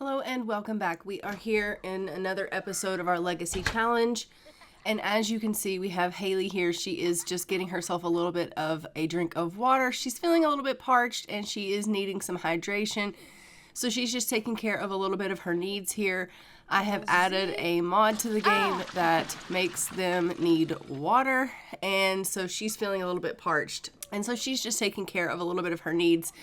Hello and welcome back. We are here in another episode of our Legacy Challenge. And as you can see, we have Haleigh here. She is just getting herself a little bit of a drink of water. She's feeling a little bit parched and she is needing some hydration. So she's just taking care of a little bit of her needs here. I have added a mod to the game that makes them need water. And so she's feeling a little bit parched. And so she's just taking care of a little bit of her needs.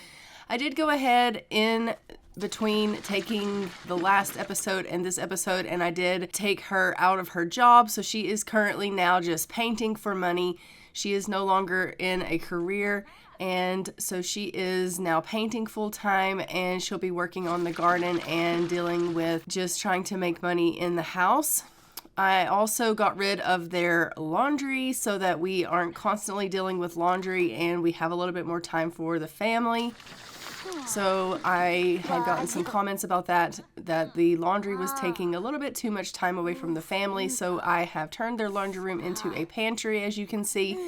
I did go ahead in between taking the last episode and this episode, and I did take her out of her job. So she is currently now just painting for money. She is no longer in a career, and so she is now painting full time, and she'll be working on the garden and dealing with just trying to make money in the house. I also got rid of their laundry so that we aren't constantly dealing with laundry and we have a little bit more time for the family. So I had gotten some comments about that the laundry was taking a little bit too much time away from the family. So I have turned their laundry room into a pantry, as you can see.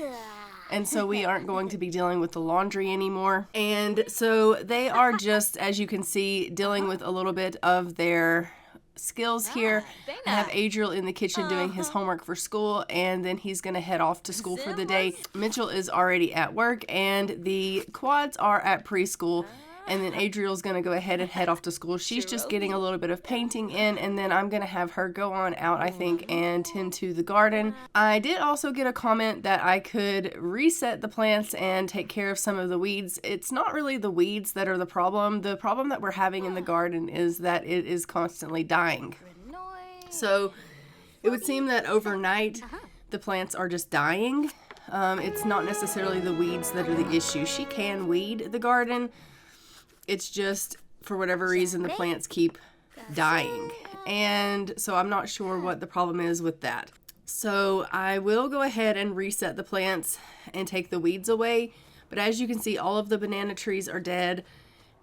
And so we aren't going to be dealing with the laundry anymore. And so they are just, as you can see, dealing with a little bit of their skills here. I have Adriel in the kitchen doing his homework for school, and then he's going to head off to school for the day. Mitchell is already at work, and the quads are at preschool. And then Adriel's going to go ahead and head off to school. She's just getting a little bit of painting in, and then I'm going to have her go on out, I think, and tend to the garden. I did also get a comment that I could reset the plants and take care of some of the weeds. It's not really the weeds that are the problem. The problem that we're having in the garden is that it is constantly dying. So it would seem that overnight the plants are just dying. It's not necessarily the weeds that are the issue. She can weed the garden. It's just, for whatever reason, the plants keep dying. And so I'm not sure what the problem is with that. So I will go ahead and reset the plants and take the weeds away. But as you can see, all of the banana trees are dead.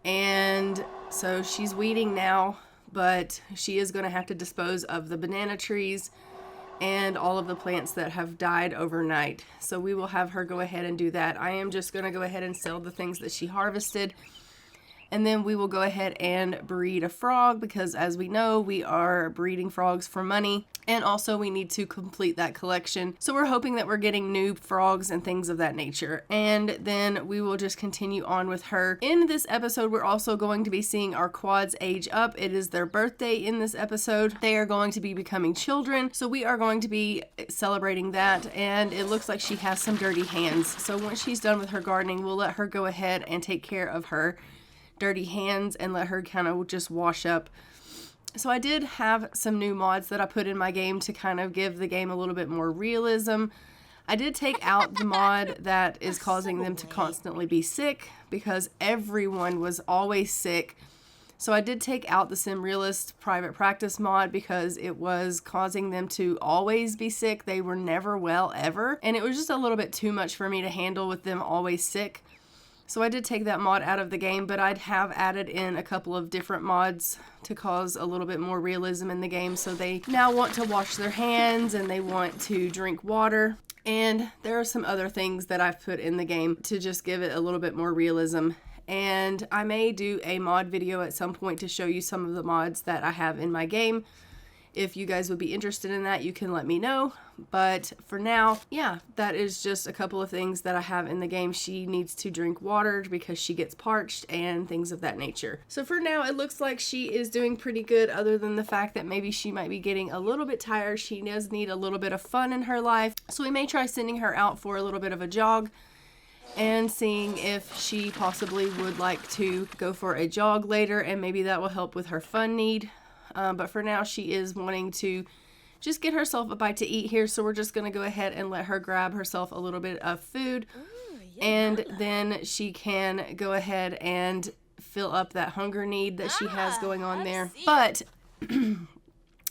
And so she's weeding now, but she is going to have to dispose of the banana trees and all of the plants that have died overnight. So we will have her go ahead and do that. I am just going to go ahead and sell the things that she harvested. And then we will go ahead and breed a frog because, as we know, we are breeding frogs for money. And also we need to complete that collection. So we're hoping that we're getting new frogs and things of that nature. And then we will just continue on with her. In this episode, we're also going to be seeing our quads age up. It is their birthday in this episode. They are going to be becoming children. So we are going to be celebrating that. And it looks like she has some dirty hands. So once she's done with her gardening, we'll let her go ahead and take care of her dirty hands and let her kind of just wash up. So I did have some new mods that I put in my game to kind of give the game a little bit more realism. I did take out the mod that is causing them to constantly be sick because everyone was always sick. So I did take out the Sim Realist private practice mod because it was causing them to always be sick. They were never well ever. And it was just a little bit too much for me to handle with them always sick. So I did take that mod out of the game, but I'd have added in a couple of different mods to cause a little bit more realism in the game. So they now want to wash their hands and they want to drink water. And there are some other things that I've put in the game to just give it a little bit more realism. And I may do a mod video at some point to show you some of the mods that I have in my game. If you guys would be interested in that, you can let me know. But for now, yeah, that is just a couple of things that I have in the game. She needs to drink water because she gets parched and things of that nature. So for now, it looks like she is doing pretty good, other than the fact that maybe she might be getting a little bit tired. She does need a little bit of fun in her life. So we may try sending her out for a little bit of a jog and seeing if she possibly would like to go for a jog later, and maybe that will help with her fun need. But for now, she is wanting to just get herself a bite to eat here. So we're just going to go ahead and let her grab herself a little bit of food. And then she can go ahead and fill up that hunger need that she has going on there. But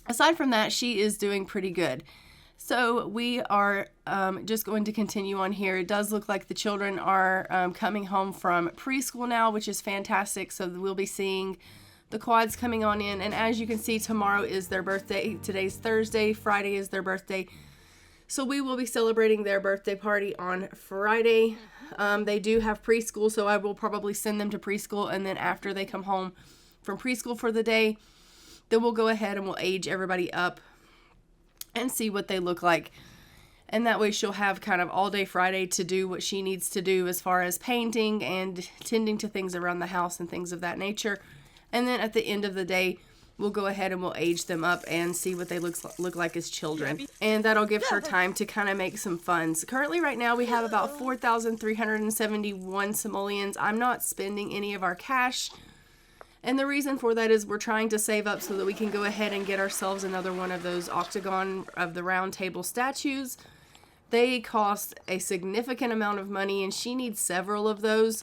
aside from that, she is doing pretty good. So we are just going to continue on here. It does look like the children are coming home from preschool now, which is fantastic. So we'll be seeing the quads coming on in, and as you can see, tomorrow is their birthday. Today's Thursday, Friday is their birthday. So we will be celebrating their birthday party on Friday. They do have preschool, so I will probably send them to preschool, and then after they come home from preschool for the day. Then we'll go ahead and we'll age everybody up and see what they look like. And that way she'll have kind of all day Friday to do what she needs to do as far as painting and tending to things around the house and things of that nature. And then at the end of the day, we'll go ahead and we'll age them up and see what they look like as children. And that'll give her time to kind of make some funds. Currently right now we have about 4,371 simoleons. I'm not spending any of our cash. And the reason for that is we're trying to save up so that we can go ahead and get ourselves another one of those octagon of the round table statues. They cost a significant amount of money and she needs several of those.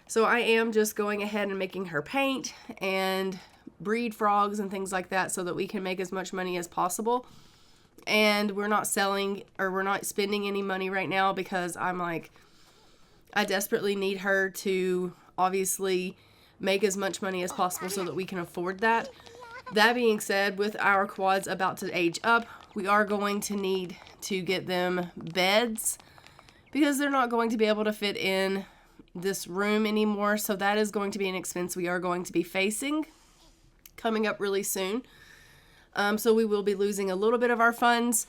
So I am just going ahead and making her paint and breed frogs and things like that so that we can make as much money as possible. And we're not selling or we're not spending any money right now because I'm like, I desperately need her to obviously make as much money as possible so that we can afford that. That being said, with our quads about to age up, we are going to need to get them beds because they're not going to be able to fit in this room anymore. So that is going to be an expense we are going to be facing coming up really soon. So we will be losing a little bit of our funds.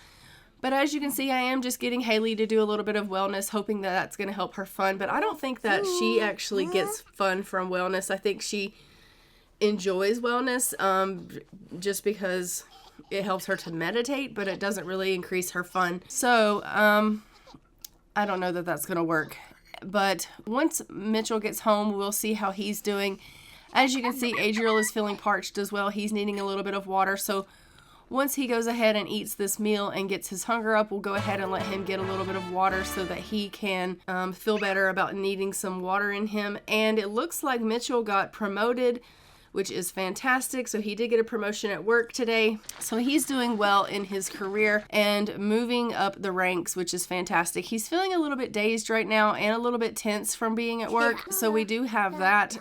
But as you can see, I am just getting Haleigh to do a little bit of wellness, hoping that that's going to help her fun. But I don't think that she actually gets fun from wellness. I think she enjoys wellness just because it helps her to meditate, but it doesn't really increase her fun. So I don't know that that's going to work. But once Mitchell gets home, we'll see how he's doing. As you can see, Adriel is feeling parched as well. He's needing a little bit of water. So once he goes ahead and eats this meal and gets his hunger up, we'll go ahead and let him get a little bit of water so that he can feel better about needing some water in him. And it looks like Mitchell got promoted, which is fantastic. So he did get a promotion at work today. So he's doing well in his career and moving up the ranks, which is fantastic. He's feeling a little bit dazed right now and a little bit tense from being at work. So we do have that.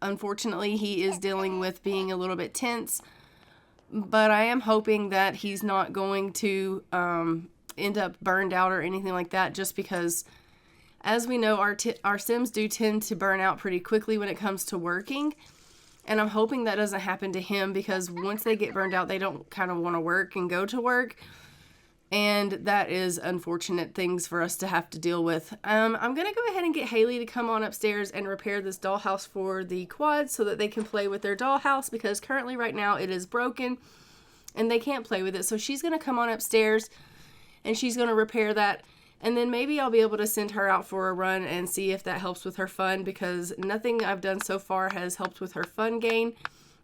Unfortunately, he is dealing with being a little bit tense. But I am hoping that he's not going to end up burned out or anything like that, just because, as we know, our Sims do tend to burn out pretty quickly when it comes to working. And I'm hoping that doesn't happen to him, because once they get burned out, they don't kind of want to work and go to work. And that is unfortunate things for us to have to deal with. I'm going to go ahead and get Haleigh to come on upstairs and repair this dollhouse for the quads so that they can play with their dollhouse, because currently right now it is broken and they can't play with it. So she's going to come on upstairs and she's going to repair that. And then maybe I'll be able to send her out for a run and see if that helps with her fun, because nothing I've done so far has helped with her fun gain.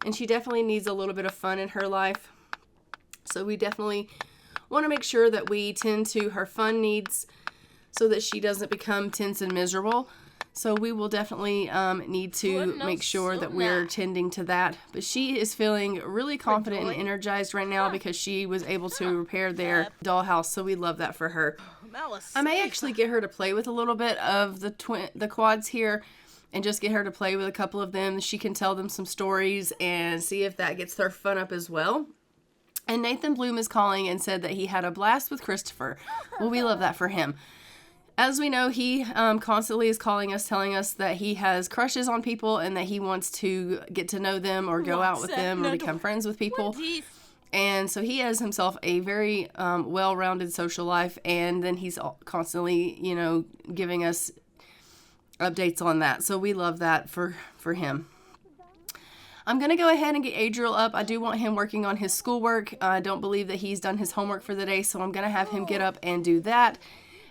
And she definitely needs a little bit of fun in her life. So we definitely want to make sure that we tend to her fun needs so that she doesn't become tense and miserable. So we will definitely need to make sure that we're tending to that. But she is feeling really confident and energized right now because she was able to repair their dollhouse. So we love that for her. I may actually get her to play with a little bit of the quads here and just get her to play with a couple of them. She can tell them some stories and see if that gets her fun up as well. And Nathan Bloom is calling and said that he had a blast with Christopher. Well, we love that for him. As we know, he constantly is calling us, telling us that he has crushes on people and that he wants to get to know them or go out with them or become friends with people. And so he has himself a very well-rounded social life, and then he's constantly, giving us updates on that. So we love that for him. I'm going to go ahead and get Adriel up. I do want him working on his schoolwork. I don't believe that he's done his homework for the day, so I'm going to have him get up and do that.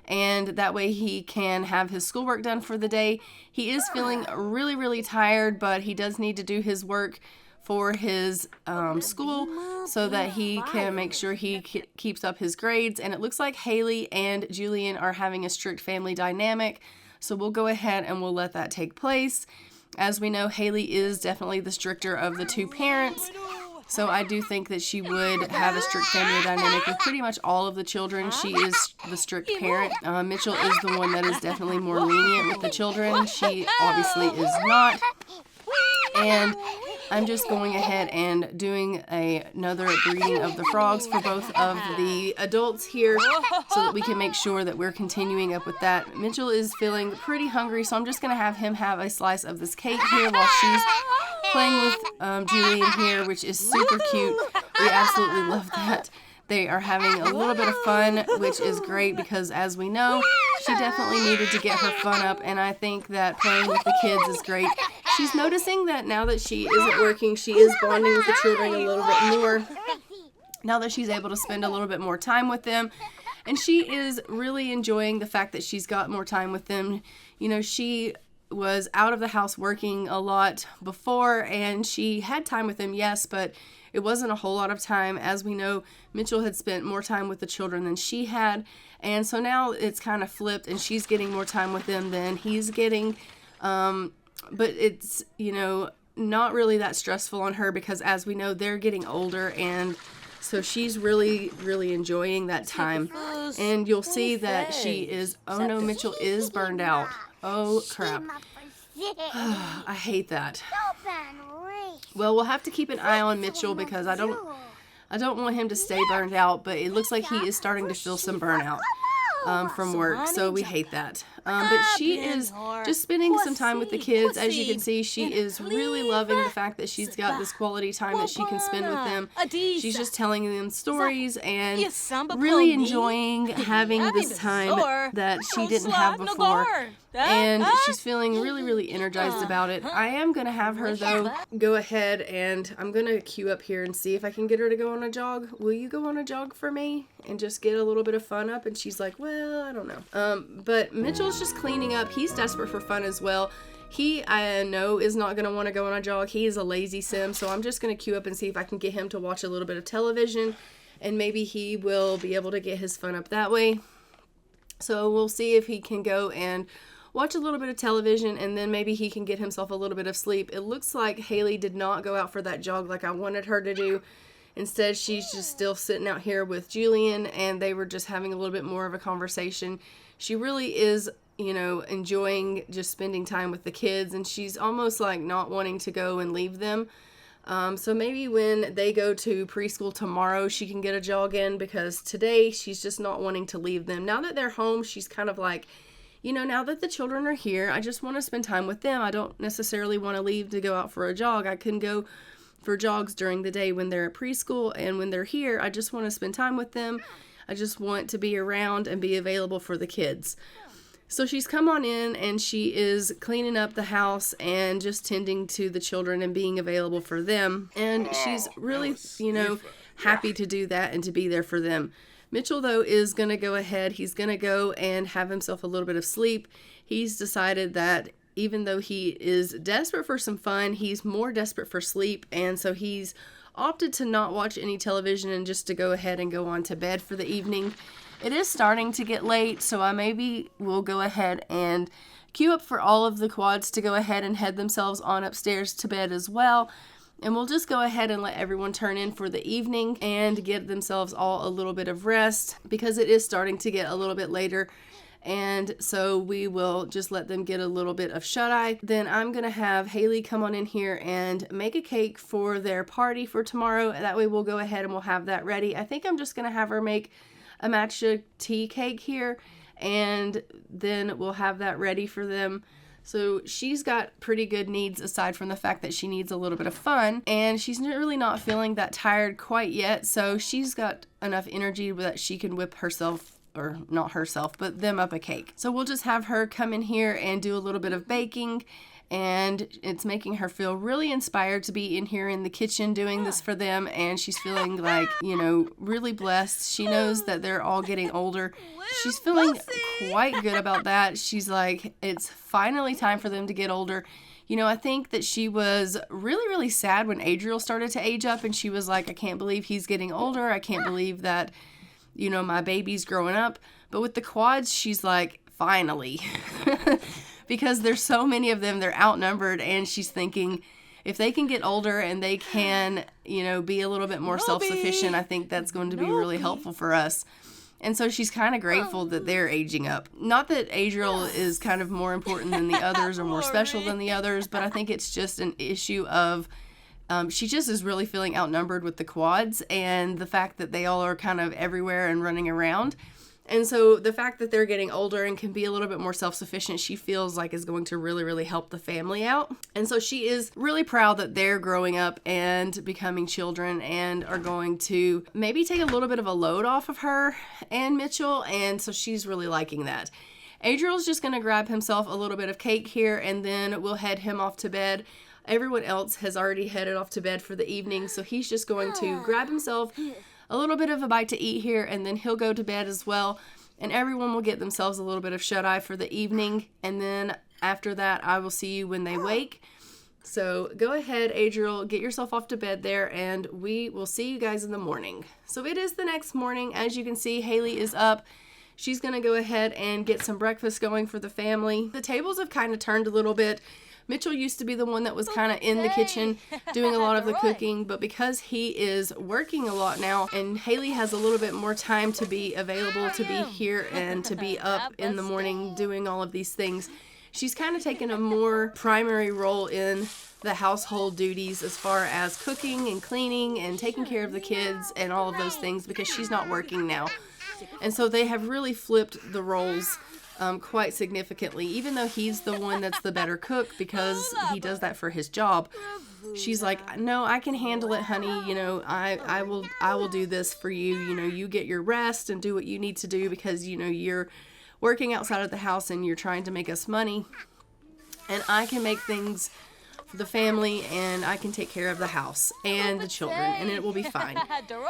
And that way he can have his schoolwork done for the day. He is feeling really, really tired, but he does need to do his work for his school so that he can make sure he keeps up his grades. And it looks like Haleigh and Julian are having a strict family dynamic, so we'll go ahead and we'll let that take place. As we know, Haleigh is definitely the stricter of the two parents, so I do think that she would have a strict family dynamic with pretty much all of the children. She is the strict parent. Mitchell is the one that is definitely more lenient with the children. She obviously is not. And I'm just going ahead and doing another breeding of the frogs for both of the adults here so that we can make sure that we're continuing up with that. Mitchell is feeling pretty hungry, so I'm just going to have him have a slice of this cake here while she's playing with Julian here, which is super cute. We absolutely love that. They are having a little bit of fun, which is great because, as we know, she definitely needed to get her fun up, and I think that playing with the kids is great. She's noticing that now that she isn't working, she is bonding with the children a little bit more, now that she's able to spend a little bit more time with them, and she is really enjoying the fact that she's got more time with them. You know, she was out of the house working a lot before, and she had time with them, yes, but it wasn't a whole lot of time. As we know, Mitchell had spent more time with the children than she had, and so now it's kind of flipped, and she's getting more time with them than he's getting, but it's, you know, not really that stressful on her because, as we know, they're getting older, and so she's really, really enjoying that time. And you'll see that she is, oh no, Mitchell is burned out. Oh crap. I hate that. Well, we'll have to keep an eye on Mitchell because I don't want him to stay burned out, but it looks like he is starting to feel some burnout from work, so we hate that. But she is just spending some time with the kids. As you can see, she is really loving the fact that she's got this quality time that she can spend with them. She's just telling them stories and really enjoying having this time that she didn't have before. And she's feeling really, really energized about it. I am going to have her, though, go ahead, and I'm going to queue up here and see if I can get her to go on a jog. Will you go on a jog for me and just get a little bit of fun up? And she's like, well, I don't know. But Mitchell's just cleaning up. He's desperate for fun as well. He, I know, is not going to want to go on a jog. He is a lazy sim, so I'm just going to queue up and see if I can get him to watch a little bit of television, and maybe he will be able to get his fun up that way. So we'll see if he can go and watch a little bit of television, and then maybe he can get himself a little bit of sleep. It looks like Haleigh did not go out for that jog like I wanted her to do. Instead, she's just still sitting out here with Julian, and they were just having a little bit more of a conversation. She really is, you know, enjoying just spending time with the kids, and she's almost like not wanting to go and leave them. So maybe when they go to preschool tomorrow, she can get a jog in, because today she's just not wanting to leave them. Now that they're home, she's kind of like, you know, now that the children are here, I just want to spend time with them. I don't necessarily want to leave to go out for a jog. I can go for jogs during the day when they're at preschool, and when they're here, I just want to spend time with them. I just want to be around and be available for the kids. So she's come on in, and she is cleaning up the house and just tending to the children and being available for them. And she's really, you know, happy to do that and to be there for them. Mitchell, though, is going to go ahead. He's going to go and have himself a little bit of sleep. He's decided that even though he is desperate for some fun, he's more desperate for sleep. And so he's opted to not watch any television and just to go ahead and go on to bed for the evening. It is starting to get late, so I maybe will go ahead and queue up for all of the quads to go ahead and head themselves on upstairs to bed as well. And we'll just go ahead and let everyone turn in for the evening and get themselves all a little bit of rest, because it is starting to get a little bit later. And so we will just let them get a little bit of shut-eye. Then I'm going to have Haleigh come on in here and make a cake for their party for tomorrow. That way we'll go ahead and we'll have that ready. I think I'm just going to have her make a matcha tea cake here, and then we'll have that ready for them. So she's got pretty good needs aside from the fact that she needs a little bit of fun, and she's really not feeling that tired quite yet. So she's got enough energy that she can whip herself, or not herself, but them up a cake. So we'll just have her come in here and do a little bit of baking, and it's making her feel really inspired to be in here in the kitchen doing this for them. And she's feeling like, you know, really blessed. She knows that they're all getting older. She's feeling quite good about that. She's like, it's finally time for them to get older. You know, I think that she was really, really sad when Adriel started to age up, and she was like, I can't believe he's getting older. I can't believe that, you know, my baby's growing up. But with the quads, she's like, finally. Because there's so many of them, they're outnumbered, and she's thinking, if they can get older and they can, you know, be a little bit more self-sufficient, I think that's going to be really helpful for us. And so she's kind of grateful that they're aging up. Not that Adriel is kind of more important than the others or more special than the others, but I think it's just an issue of she just is really feeling outnumbered with the quads, and the fact that they all are kind of everywhere and running around. And so the fact that they're getting older and can be a little bit more self-sufficient, she feels like is going to really, really help the family out. And so she is really proud that they're growing up and becoming children and are going to maybe take a little bit of a load off of her and Mitchell. And so she's really liking that. Adriel's just going to grab himself a little bit of cake here, and then we'll head him off to bed. Everyone else has already headed off to bed for the evening, so he's just going to grab himself a little bit of a bite to eat here, and then he'll go to bed as well, and everyone will get themselves a little bit of shut-eye for the evening, and then after that, I will see you when they wake. So go ahead, Adriel, get yourself off to bed there, and we will see you guys in the morning. So it is the next morning. As you can see, Haleigh is up. She's going to go ahead and get some breakfast going for the family. The tables have kind of turned a little bit. Mitchell used to be the one that was kind of in the kitchen doing a lot of the cooking, but because he is working a lot now and Haleigh has a little bit more time to be available to be here and to be up in the morning doing all of these things, she's kind of taken a more primary role in the household duties as far as cooking and cleaning and taking care of the kids and all of those things because she's not working now. And so they have really flipped the roles quite significantly, even though he's the one that's the better cook because he does that for his job. She's like, no, I can handle it, honey. You know, I will do this for you. You know, you get your rest and do what you need to do because, you know, you're working outside of the house and you're trying to make us money. And I can make things for the family and I can take care of the house and the children and it will be fine.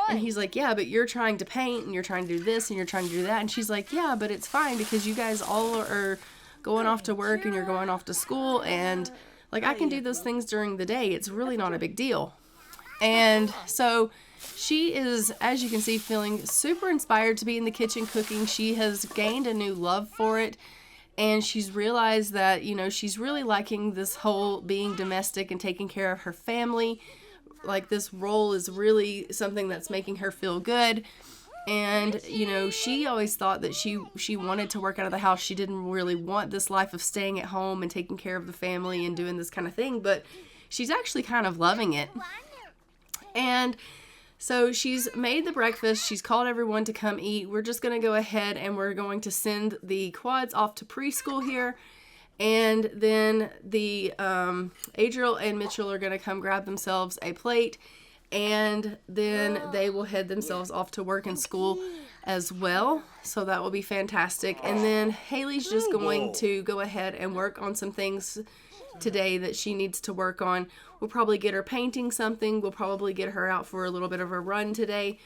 And he's like, yeah, but you're trying to paint and you're trying to do this and you're trying to do that. And she's like, yeah, but it's fine because you guys all are going off to work and you're going off to school and like I can do those things during the day. It's really not a big deal. And so she is, as you can see, feeling super inspired to be in the kitchen cooking. She has gained a new love for it. And she's realized that, you know, she's really liking this whole being domestic and taking care of her family. Like this role is really something that's making her feel good. And, you know, she always thought that she wanted to work out of the house. She didn't really want this life of staying at home and taking care of the family and doing this kind of thing. But she's actually kind of loving it. And so she's made the breakfast. She's called everyone to come eat. We're just going to go ahead and we're going to send the quads off to preschool here. And then the Adriel and Mitchell are going to come grab themselves a plate. And then they will head themselves off to work and school as well. So that will be fantastic. And then Haleigh's just going to go ahead and work on some things today that she needs to work on. We'll probably get her painting something. We'll probably get her out for a little bit of a run today.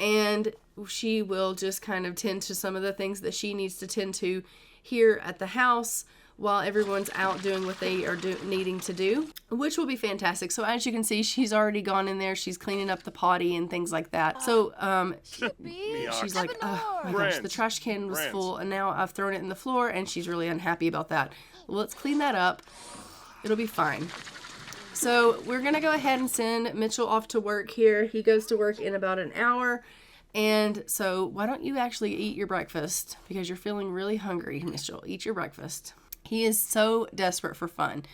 And she will just kind of tend to some of the things that she needs to tend to here at the house while everyone's out doing what they are needing to do, which will be fantastic. So as you can see, she's already gone in there. She's cleaning up the potty and things like that. So she's like, oh my gosh, the trash can was full and now I've thrown it in the floor and she's really unhappy about that. Well, let's clean that up. It'll be fine. So we're going to go ahead and send Mitchell off to work here. He goes to work in about an hour. And so why don't you actually eat your breakfast? Because you're feeling really hungry, Mitchell. Eat your breakfast. He is so desperate for fun.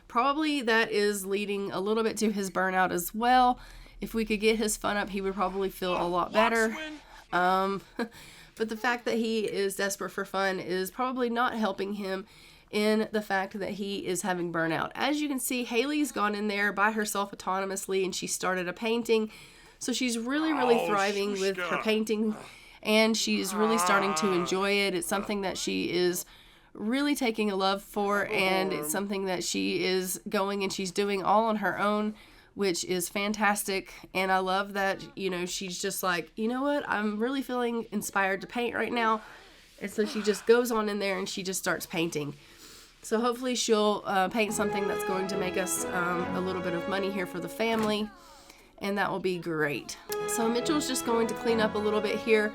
Probably that is leading a little bit to his burnout as well. If we could get his fun up, he would probably feel a lot better. But the fact that he is desperate for fun is probably not helping him in the fact that he is having burnout. As you can see, Haleigh's gone in there by herself autonomously and she started a painting. So she's really, really thriving with her painting and she's really starting to enjoy it. It's something that she is really taking a love for and it's something that she is going and she's doing all on her own, which is fantastic. And I love that, you know, she's just like, you know what, I'm really feeling inspired to paint right now. And so she just goes on in there and she just starts painting. So hopefully she'll paint something that's going to make us a little bit of money here for the family. And that will be great. So Mitchell's just going to clean up a little bit here.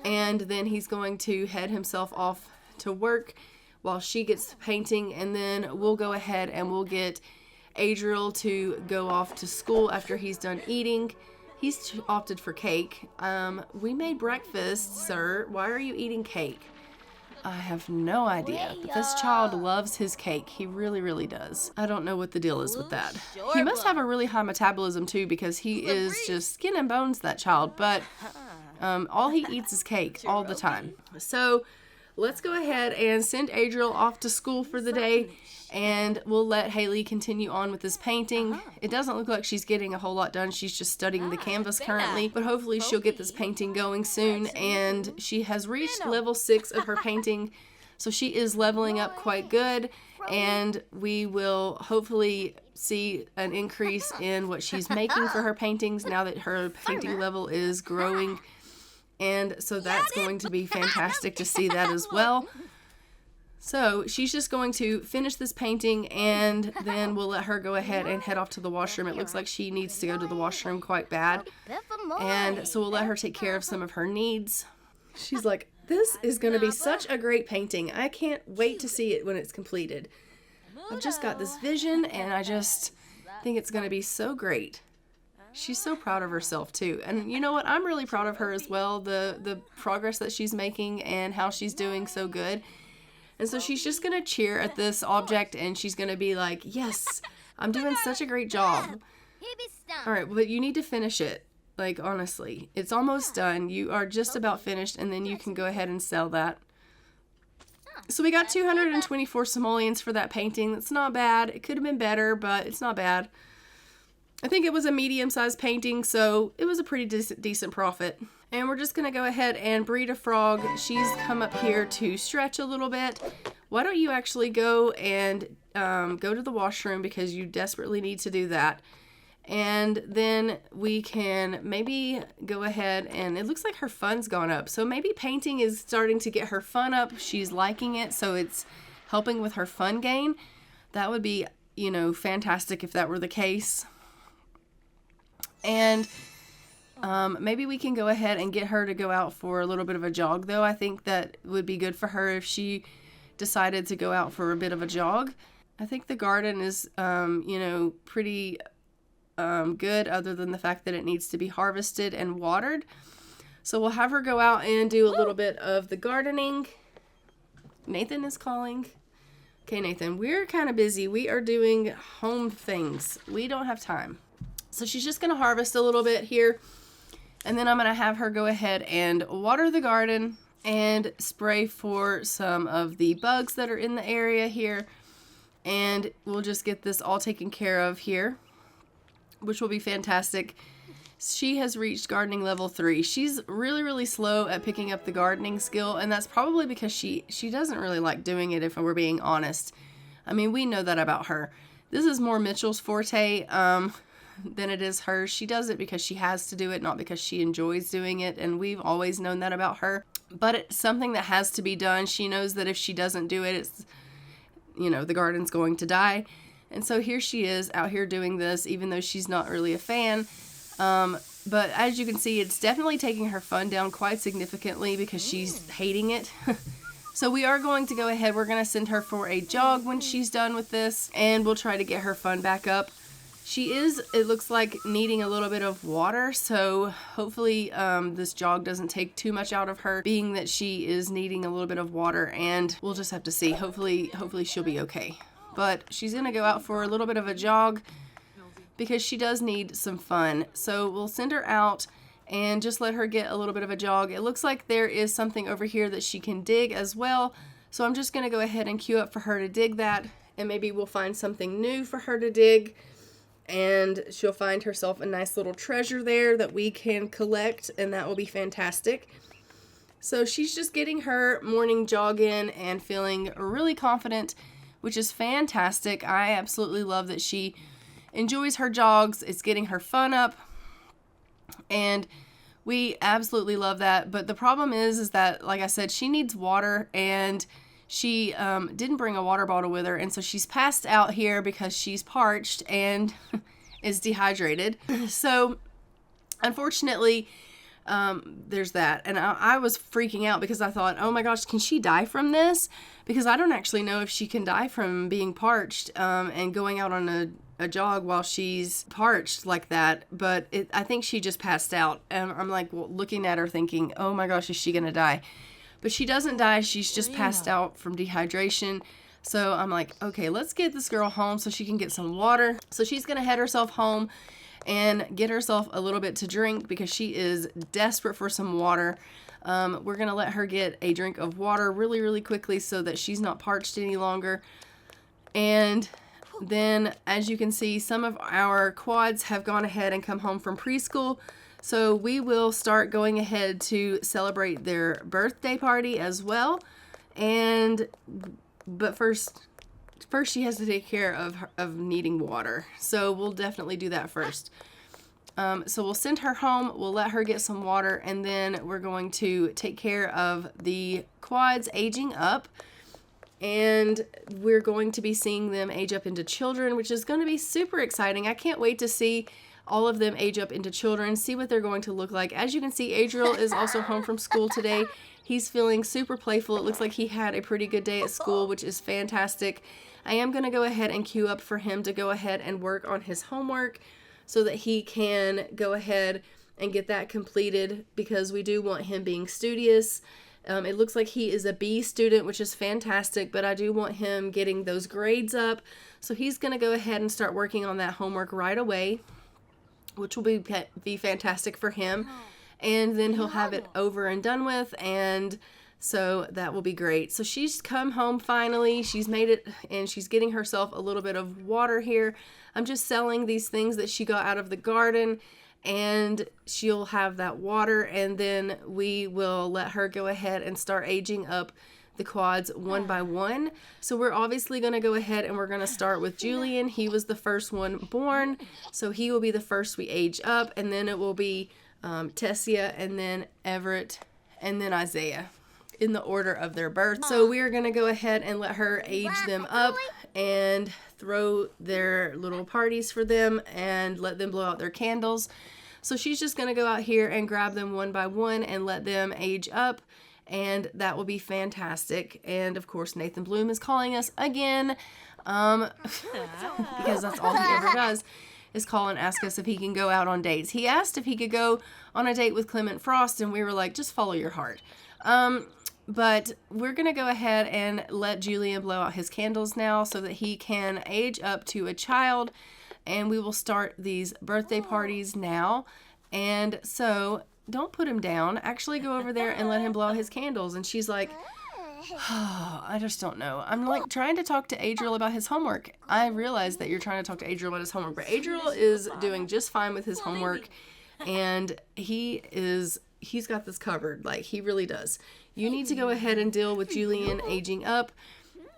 And then he's going to head himself off to work while she gets painting. And then we'll go ahead and we'll get Adriel to go off to school after he's done eating. He's opted for cake. We made breakfast, sir. Why are you eating cake? I have no idea, but this child loves his cake. He really, really does. I don't know what the deal is with that. He must have a really high metabolism too because he is just skin and bones, that child. But All he eats is cake all the time. So let's go ahead and send Adriel off to school for the day, and we'll let Haleigh continue on with this painting. It doesn't look like she's getting a whole lot done. She's just studying the canvas currently, but hopefully she'll get this painting going soon. And she has reached level 6 of her painting, so she is leveling up quite good, and we will hopefully see an increase in what she's making for her paintings now that her painting level is growing. And so that's going to be fantastic to see that as well. So she's just going to finish this painting, and then we'll let her go ahead and head off to the washroom. It looks like she needs to go to the washroom quite bad, and so we'll let her take care of some of her needs. She's like, this is going to be such a great painting. I can't wait to see it when it's completed. I've just got this vision, and I just think it's going to be so great. She's so proud of herself too. And you know what? I'm really proud of her as well. The progress that she's making and how she's doing so good. And so she's just going to cheer at this object, and she's going to be like, yes, I'm doing such a great job. All right, but you need to finish it. Like, honestly, it's almost done. You are just about finished, and then you can go ahead and sell that. So we got 224 simoleons for that painting. That's not bad. It could have been better, but it's not bad. I think it was a medium-sized painting, so it was a pretty decent profit. And we're just going to go ahead and breed a frog. She's come up here to stretch a little bit. Why don't you actually go and go to the washroom, because you desperately need to do that. And then we can maybe go ahead, and it looks like her fun's gone up. So maybe painting is starting to get her fun up. She's liking it, so it's helping with her fun gain. That would be, you know, fantastic if that were the case. And maybe we can go ahead and get her to go out for a little bit of a jog, though. I think that would be good for her if she decided to go out for a bit of a jog. I think the garden is, you know, pretty good, other than the fact that it needs to be harvested and watered. So we'll have her go out and do a little bit of the gardening. Nathan is calling. Okay, Nathan, we're kind of busy. We are doing home things. We don't have time. So she's just going to harvest a little bit here, and then I'm going to have her go ahead and water the garden and spray for some of the bugs that are in the area here, and we'll just get this all taken care of here, which will be fantastic. She has reached gardening level 3. She's really, really slow at picking up the gardening skill, and that's probably because she doesn't really like doing it, if we're being honest. I mean, we know that about her. This is more Mitchell's forte than it is hers. She does it because she has to do it, not because she enjoys doing it, and we've always known that about her. But it's something that has to be done. She knows that if she doesn't do it, it's, you know, the garden's going to die. And so here she is out here doing this, even though she's not really a fan. But as you can see, it's definitely taking her fun down quite significantly because she's hating it. So we are going to go ahead. We're going to send her for a jog when she's done with this, and we'll try to get her fun back up. She is, it looks like, needing a little bit of water, so hopefully this jog doesn't take too much out of her, being that she is needing a little bit of water, and we'll just have to see. Hopefully she'll be okay. But she's going to go out for a little bit of a jog because she does need some fun. So we'll send her out and just let her get a little bit of a jog. It looks like there is something over here that she can dig as well, so I'm just going to go ahead and queue up for her to dig that, and maybe we'll find something new for her to dig. And she'll find herself a nice little treasure there that we can collect, and that will be fantastic. So she's just getting her morning jog in and feeling really confident, which is fantastic. I absolutely love that she enjoys her jogs. It's getting her fun up, and we absolutely love that. But the problem is that, like I said, she needs water, and she didn't bring a water bottle with her, and so she's passed out here because she's parched and is dehydrated. So unfortunately, there's that. And I was freaking out because I thought, oh my gosh, can she die from this? Because I don't actually know if she can die from being parched and going out on a jog while she's parched like that. But I think she just passed out, and I'm like, well, looking at her thinking, oh my gosh, is she gonna die? But she doesn't die. She's just passed out from dehydration. So I'm like, okay, let's get this girl home so she can get some water. So she's going to head herself home, and get herself a little bit to drink because she is desperate for some water. We're going to let her get a drink of water really, really quickly so that she's not parched any longer. And then, as you can see, some of our quads have gone ahead and come home from preschool. So we will start going ahead to celebrate their birthday party as well. But first she has to take care of needing water. So we'll definitely do that first. So we'll send her home, we'll let her get some water, and then we're going to take care of the quads aging up. And we're going to be seeing them age up into children, which is going to be super exciting. I can't wait to see all of them age up into children, see what they're going to look like. As you can see, Adriel is also home from school today. He's feeling super playful. It looks like he had a pretty good day at school, which is fantastic. I am going to go ahead and queue up for him to go ahead and work on his homework so that he can go ahead and get that completed, because we do want him being studious. It looks like he is a B student, which is fantastic, but I do want him getting those grades up. So he's going to go ahead and start working on that homework right away, which will be fantastic for him. And then he'll have it over and done with, and so that will be great. So she's come home finally. She's made it, and she's getting herself a little bit of water here. I'm just selling these things that she got out of the garden, and she'll have that water, and then we will let her go ahead and start aging up the quads one by one. So we're obviously going to go ahead and we're going to start with Julian. He was the first one born, so he will be the first we age up, and then it will be Tessia, and then Everett, and then Isaiah, in the order of their birth. So we are going to go ahead and let her age them up and throw their little parties for them and let them blow out their candles. So she's just going to go out here and grab them one by one and let them age up, and that will be fantastic. And of course, Nathan Bloom is calling us again, because that's all he ever does, is call and ask us if he can go out on dates. He asked if he could go on a date with Clement Frost, and we were like, just follow your heart. But we're going to go ahead and let Julian blow out his candles now so that he can age up to a child, and we will start these birthday parties now. And so don't put him down. Actually go over there and let him blow out his candles. And she's like, oh, I just don't know. I'm like trying to talk to Adriel about his homework. I realize that you're trying to talk to Adriel about his homework, but Adriel is doing just fine with his homework, and he's got this covered. Like, he really does. You need to go ahead and deal with Julian aging up,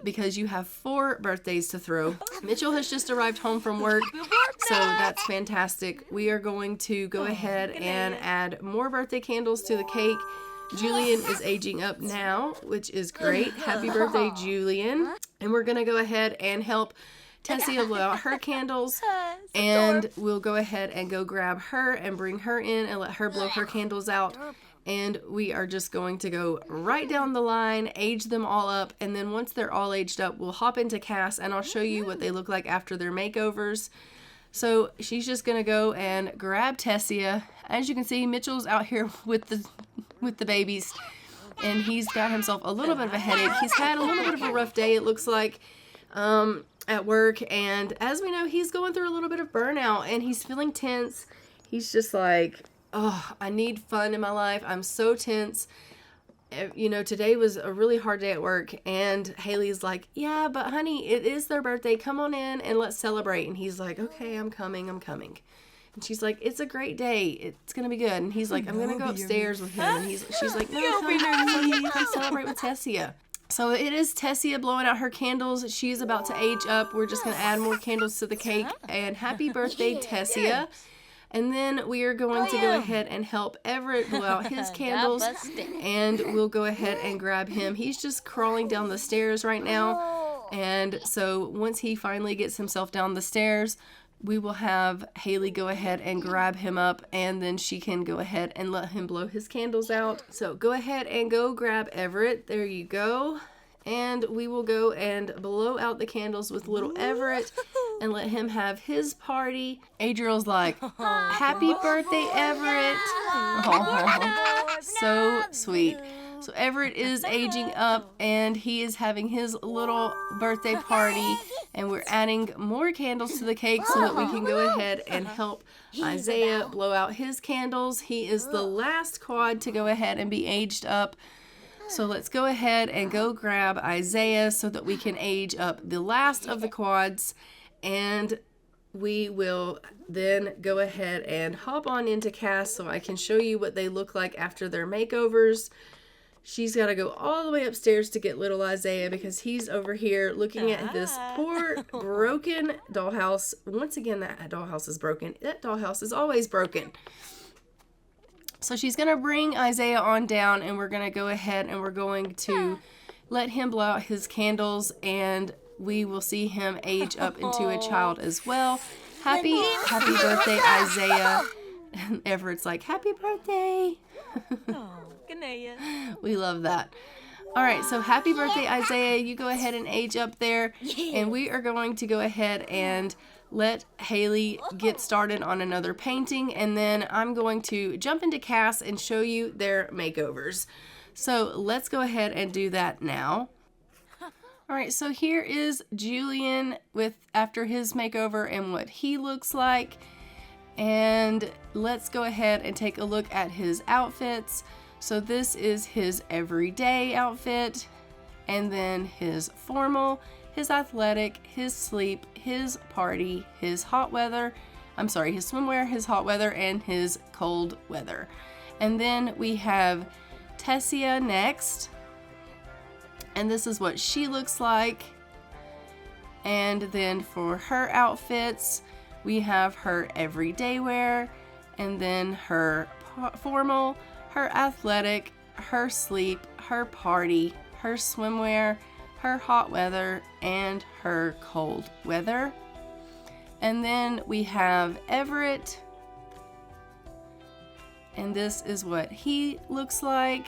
because you have 4 birthdays to throw. Mitchell has just arrived home from work, so that's fantastic. We are going to go ahead and add more birthday candles to the cake. Julian is aging up now, which is great. Happy birthday, Julian. And we're going to go ahead and help Tessia blow out her candles, and we'll go ahead and go grab her and bring her in and let her blow her candles out. And we are just going to go right down the line, age them all up, and then once they're all aged up, we'll hop into Cass, and I'll show you what they look like after their makeovers. So she's just going to go and grab Tessia. As you can see, Mitchell's out here with the babies, and he's got himself a little bit of a headache. He's had a little bit of a rough day, it looks like, at work, and as we know, he's going through a little bit of burnout, and he's feeling tense. He's just like, oh, I need fun in my life. I'm so tense. You know, today was a really hard day at work, and Haley's like, yeah, but honey, it is their birthday. Come on in and let's celebrate. And he's like, okay, I'm coming. And she's like, it's a great day. It's going to be good. And he's like, I'm going to go upstairs with him. And she's like, no, come celebrate with Tessia. So it is Tessia blowing out her candles. She's about to age up. We're just going to add more candles to the cake. And happy birthday, Tessia. And then we are going to go ahead and help Everett blow out his candles. And we'll go ahead and grab him. He's just crawling down the stairs right now. And so once he finally gets himself down the stairs, we will have Haleigh go ahead and grab him up, and then she can go ahead and let him blow his candles out. So go ahead and go grab Everett. There you go. And we will go and blow out the candles with little Everett and let him have his party. Adriel's like, happy birthday, Everett. Oh, so sweet. So Everett is aging up, and he is having his little birthday party, and we're adding more candles to the cake so that we can go ahead and help Isaiah blow out his candles. He is the last quad to go ahead and be aged up. So let's go ahead and go grab Isaiah so that we can age up the last of the quads, and we will then go ahead and hop on into Cass so I can show you what they look like after their makeovers. She's got to go all the way upstairs to get little Isaiah because he's over here looking at this poor broken dollhouse. Once again, that dollhouse is broken. That dollhouse is always broken. So she's going to bring Isaiah on down, and we're going to go ahead and we're going to let him blow out his candles, and we will see him age up into a child as well. Happy birthday, Isaiah. And Everett's like, happy birthday. We love that. All right, so happy birthday, Isaiah. You go ahead and age up there, and we are going to go ahead and let Haleigh get started on another painting, and then I'm going to jump into Cass and show you their makeovers. So let's go ahead and do that now. All right, so here is Julian after his makeover and what he looks like. And let's go ahead and take a look at his outfits. So this is his everyday outfit, and then his formal, his athletic, his sleep, his party, his his swimwear, his hot weather, and his cold weather. And then we have Tessia next. And this is what she looks like. And then for her outfits, we have her everyday wear, and then her formal, her athletic, her sleep, her party, her swimwear, her hot weather, and her cold weather. And then we have Everett, and this is what he looks like.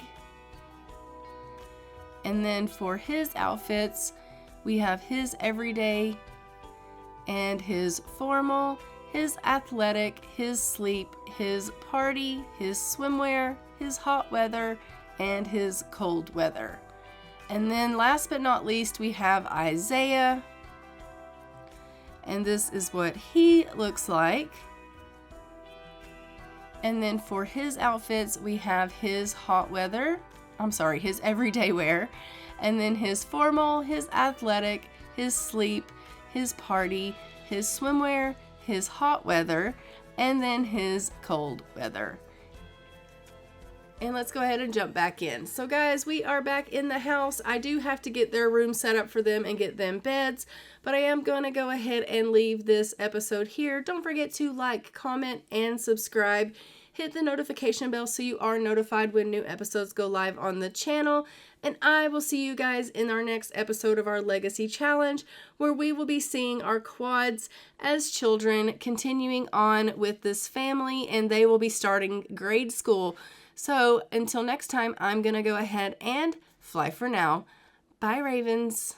And then for his outfits, we have his everyday and his formal, his athletic, his sleep, his party, his swimwear, his hot weather, and his cold weather. And then last but not least, we have Isaiah. And this is what he looks like. And then for his outfits, we have his his everyday wear, and then his formal, his athletic, his sleep, his party, his swimwear, his hot weather, and then his cold weather. And let's go ahead and jump back in. So guys, we are back in the house. I do have to get their room set up for them and get them beds, but I am going to go ahead and leave this episode here. Don't forget to like, comment, and subscribe. Hit the notification bell so you are notified when new episodes go live on the channel. And I will see you guys in our next episode of our Legacy Challenge, where we will be seeing our quads as children, continuing on with this family, and they will be starting grade school. So until next time, I'm going to go ahead and fly for now. Bye, Ravens.